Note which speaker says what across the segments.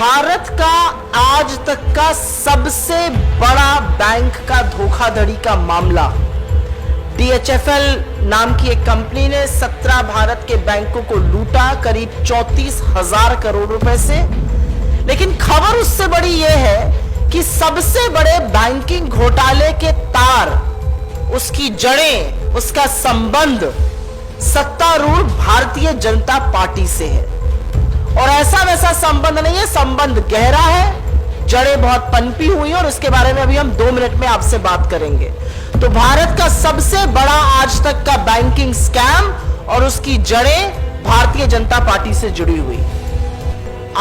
Speaker 1: भारत का आज तक का सबसे बड़ा बैंक का धोखाधड़ी का मामला, DHFL नाम की एक कंपनी ने 17 भारत के बैंकों को लूटा करीब 34,000 करोड़ रुपए से। लेकिन खबर उससे बड़ी यह है कि सबसे बड़े बैंकिंग घोटाले के तार, उसकी जड़ें, उसका संबंध सत्तारूढ़ भारतीय जनता पार्टी से है। और ऐसा वैसा संबंध नहीं है, संबंध गहरा है, जड़ें बहुत पनपी हुई और उसके बारे में अभी हम 2 मिनट में आपसे बात करेंगे। तो भारत का सबसे बड़ा आज तक का बैंकिंग स्कैम और उसकी जड़ें भारतीय जनता पार्टी से जुड़ी हुई।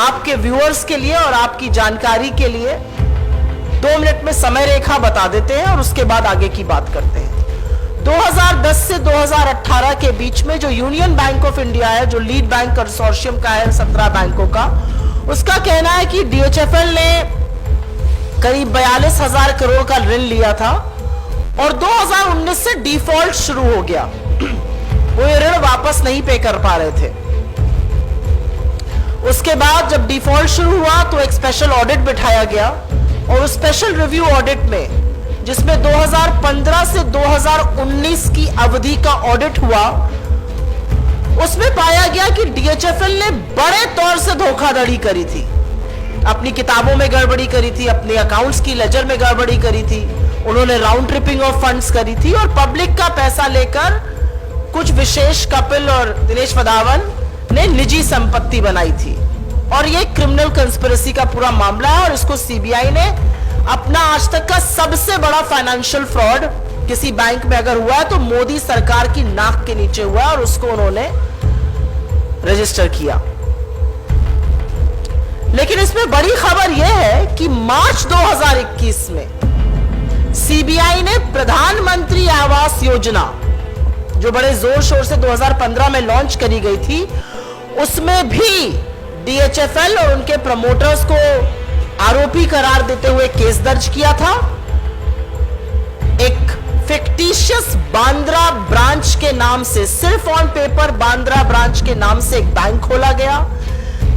Speaker 1: आपके व्यूअर्स के लिए और आपकी जानकारी के लिए 2 मिनट में समय रेखा बता देते हैं और उसके बाद आगे की बात करते हैं। 2010 से 2018 के बीच में जो यूनियन बैंक ऑफ इंडिया है, जो लीड बैंक कंसोर्शियम का है 17 बैंकों का, उसका कहना है कि DHFL ने करीब 42,000 करोड़ का ऋण लिया था और 2019 से डिफॉल्ट शुरू हो गया। वो ये ऋण वापस नहीं पे कर पा रहे थे। उसके बाद जब डिफॉल्ट शुरू हुआ तो एक स्पेशल ऑडिट बिठाया गया और उस स्पेशल रिव्यू ऑडिट में, जिसमें 2015 से 2019 की अवधि का ऑडिट हुआ, उसमें पाया गया कि DHFL ने बड़े तौर से धोखाधड़ी करी थी। अपनी किताबों में गड़बड़ी करी थी, अपने अकाउंट्स की लेजर में गड़बड़ी करी थी, उन्होंने राउंड ट्रिपिंग ऑफ फंड्स करी थी और पब्लिक का पैसा लेकर कुछ विशेष कपिल और दिनेश वधावन ने निजी संपत्ति बनाई थी। और ये क्रिमिनल कंस्पिरेसी का पूरा मामला है और इसको CBI ने अपना आज तक का सबसे बड़ा फाइनेंशियल फ्रॉड किसी बैंक में अगर हुआ है तो मोदी सरकार की नाक के नीचे हुआ और उसको उन्होंने रजिस्टर किया। लेकिन इसमें बड़ी खबर यह है कि मार्च 2021 में CBI ने प्रधानमंत्री आवास योजना, जो बड़े जोर शोर से 2015 में लॉन्च करी गई थी, उसमें भी DHFL और उनके प्रमोटर्स को आरोपी करार देते हुए केस दर्ज किया था। एक फिक्टिशियस बांद्रा ब्रांच के नाम से, सिर्फ ऑन पेपर बांद्रा ब्रांच के नाम से एक बैंक खोला गया,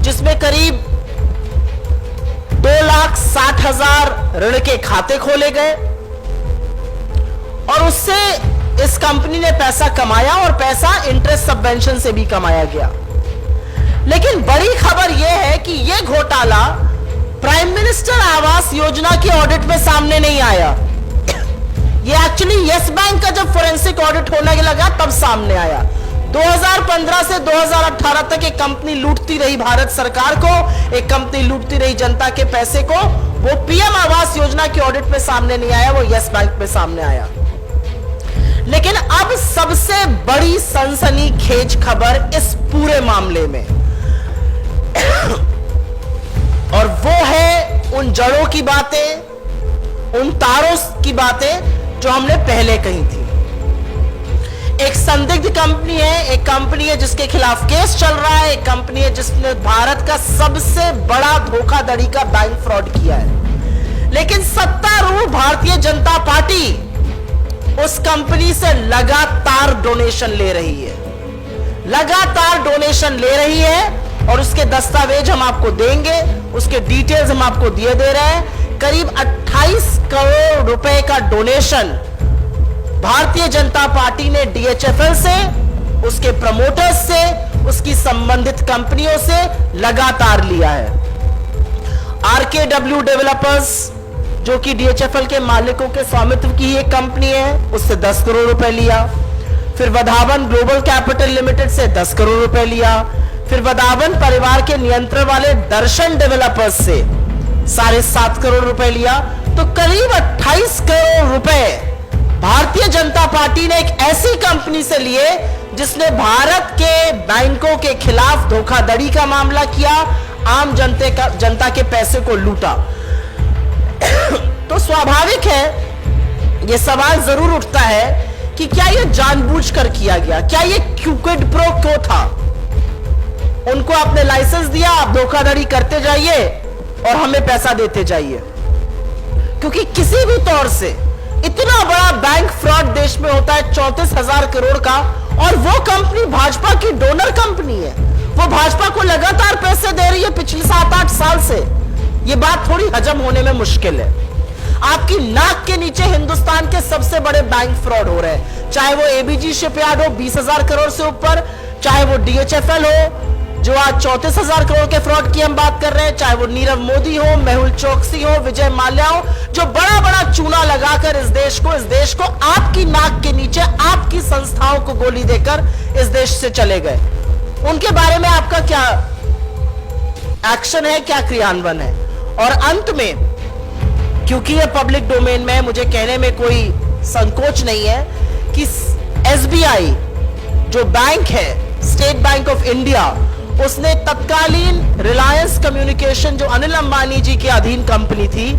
Speaker 1: जिसमें करीब 2,60,000 ऋण के खाते खोले गए और उससे इस कंपनी ने पैसा कमाया और पैसा इंटरेस्ट सबवेंशन से भी कमाया गया। लेकिन बड़ी खबर यह है कि यह घोटाला प्राइम मिनिस्टर आवास योजना के ऑडिट में सामने नहीं आया। ये एक्चुअली यस बैंक का जब फोरेंसिक ऑडिट होने लगा तब सामने आया। 2015 से 2018 तक एक कंपनी लूटती रही भारत सरकार को, एक कंपनी लूटती रही जनता के पैसे को। वो PM आवास योजना के ऑडिट में सामने नहीं आया, वो यस बैंक में सामने आया। लेकिन अब सबसे बड़ी सनसनीखेज खबर इस पूरे मामले में और वो है उन जड़ों की बातें, उन तारों की बातें जो हमने पहले कही थी। एक संदिग्ध कंपनी है, एक कंपनी है जिसके खिलाफ केस चल रहा है, एक कंपनी है जिसने भारत का सबसे बड़ा धोखाधड़ी का बैंक फ्रॉड किया है। लेकिन सत्तारूढ़ भारतीय जनता पार्टी उस कंपनी से लगातार डोनेशन ले रही है, लगातार डोनेशन ले रही है और उसके दस्तावेज हम आपको देंगे, उसके डिटेल्स हम आपको दिए दे रहे हैं। करीब 28 करोड़ रुपए का डोनेशन भारतीय जनता पार्टी ने DHFL से, उसके प्रमोटर्स से, उसकी संबंधित कंपनियों से लगातार लिया है। RKW डेवलपर्स, जो कि DHFL के मालिकों के स्वामित्व की एक कंपनी है, उससे 10 करोड़ रुपए लिया। फिर वधावन ग्लोबल कैपिटल लिमिटेड से 10 करोड़ रुपए लिया। फिर वधावन परिवार के नियंत्रण वाले दर्शन डेवलपर्स से 7.5 करोड़ रुपए लिया। तो करीब 28 करोड़ रुपए भारतीय जनता पार्टी ने एक ऐसी कंपनी से लिए जिसने भारत के बैंकों के खिलाफ धोखाधड़ी का मामला किया, आम जनता के पैसे को लूटा। तो स्वाभाविक है, यह सवाल जरूर उठता है कि क्या यह जानबूझकर किया गया, क्या यह क्विड प्रो क्यो था। उनको आपने लाइसेंस दिया, आप धोखाधड़ी करते जाइए और हमें पैसा देते जाइए, क्योंकि किसी भी तौर से इतना बड़ा बैंक फ्रॉड देश में होता है 34,000 करोड़ का, और वो कंपनी भाजपा की डोनर कंपनी है। वो भाजपा को लगातार पैसे दे रही है पिछले 7-8 साल से। ये बात थोड़ी हजम होने में मुश्किल है। आपकी नाक के नीचे हिंदुस्तान के सबसे बड़े बैंक फ्रॉड हो रहे हैं, चाहे वो एबीजी शिपयार्ड हो 20,000 करोड़ से ऊपर, चाहे वो डीएचएफएल हो जो आज 34,000 करोड़ के फ्रॉड की हम बात कर रहे हैं, चाहे वो नीरव मोदी हो, मेहुल चोकसी हो, विजय माल्या हो, जो बड़ा बड़ा चूना लगाकर इस देश को आपकी नाक के नीचे आपकी संस्थाओं को गोली देकर इस देश से चले गए। उनके बारे में आपका क्या एक्शन है, क्या क्रियान्वयन है? और अंत में, क्योंकि ये पब्लिक डोमेन में, मुझे कहने में कोई संकोच नहीं है कि एसबीआई जो बैंक है, स्टेट बैंक ऑफ इंडिया, उसने तत्कालीन रिलायंस कम्युनिकेशन जो अनिल अंबानी जी के अधीन कंपनी थी,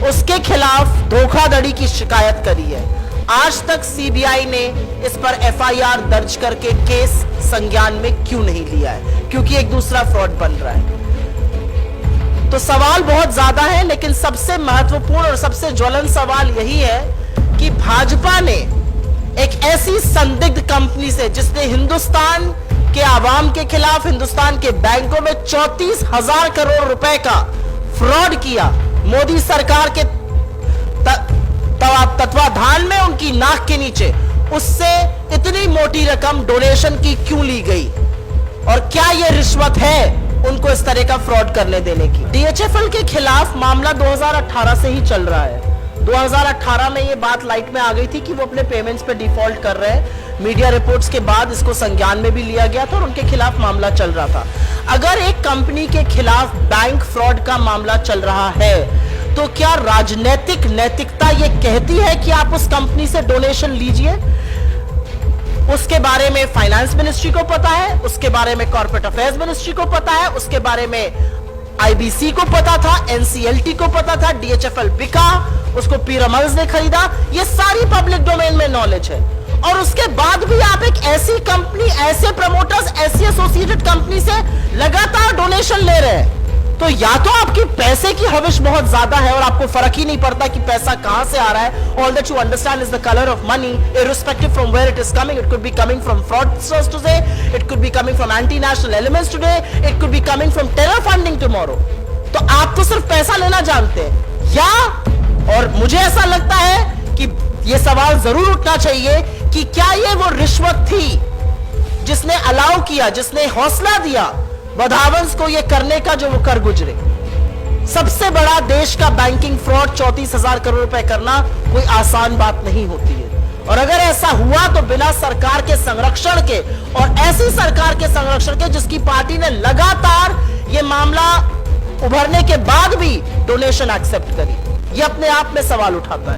Speaker 1: उसके खिलाफ धोखाधड़ी की शिकायत करी है। आज तक सीबीआई ने इस पर एफआईआर दर्ज करके केस संज्ञान में क्यों नहीं लिया है? क्योंकि एक दूसरा फ्रॉड बन रहा है। तो सवाल बहुत ज्यादा है, लेकिन सबसे महत्वपूर्ण और सबसे ज्वलन सवाल यही है कि भाजपा ने एक ऐसी संदिग्ध कंपनी से, जिसने हिंदुस्तान के आवाम के खिलाफ, हिंदुस्तान के बैंकों में 34,000 करोड़ रुपए का फ्रॉड किया, मोदी सरकार के तत्वाधान में उनकी नाक के नीचे, उससे इतनी मोटी रकम डोनेशन की क्यों ली गई? और क्या यह रिश्वत है उनको इस तरह का फ्रॉड करने देने की? डीएचएफएल के खिलाफ मामला 2018 से ही चल रहा है। 2018 में ये बात लाइट में आ गई थी कि वो अपने पेमेंट्स पे डिफॉल्ट कर रहे हैं। मीडिया रिपोर्ट्स के बाद इसको संज्ञान में भी लिया गया था और उनके खिलाफ मामला चल रहा था। अगर एक कंपनी के खिलाफ बैंक फ्रॉड का मामला चल रहा है, तो क्या राजनीतिक नैतिकता ये कहती है कि आप उस कंपनी से डोनेशन लीजिए? उसके बारे में फाइनेंस मिनिस्ट्री को पता है, उसके बारे में कॉर्पोरेट अफेयर्स मिनिस्ट्री को पता है, उसके बारे में आईबीसी को पता था, एनसीएलटी को पता था, डीएचएफएल बिका, उसको पीरामल्स ने खरीदा। ये सारी पब्लिक डोमेन में नॉलेज है। और उसके बाद भी आप एक ऐसी कंपनी, ऐसे प्रमोटर्स, ऐसी एसोसिएटेड कंपनी से लगातार डोनेशन ले रहे हैं। तो या तो आपकी पैसे की हविश बहुत ज्यादा है और आपको फर्क ही नहीं पड़ता कि पैसा कहां से आ रहा है। All that you understand is the color of money, irrespective from where it is coming. It could be coming from fraudsters today, it could be coming from anti-national elements today, it could be coming from terror funding tomorrow. तो आप तो सिर्फ पैसा लेना जानते हैं, या और मुझे ऐसा लगता है कि यह सवाल जरूर उठना चाहिए कि क्या यह वो रिश्वत थी जिसने अलाउ किया, जिसने हौसला दिया वधावंश को ये करने का जो वो कर गुजरे। सबसे बड़ा देश का बैंकिंग फ्रॉड 34,000 करोड़ रुपए करना कोई आसान बात नहीं होती है। और अगर ऐसा हुआ तो बिना सरकार के संरक्षण के, और ऐसी सरकार के संरक्षण के जिसकी पार्टी ने लगातार ये मामला उभरने के बाद भी डोनेशन एक्सेप्ट करी, ये अपने आप में सवाल उठाता है।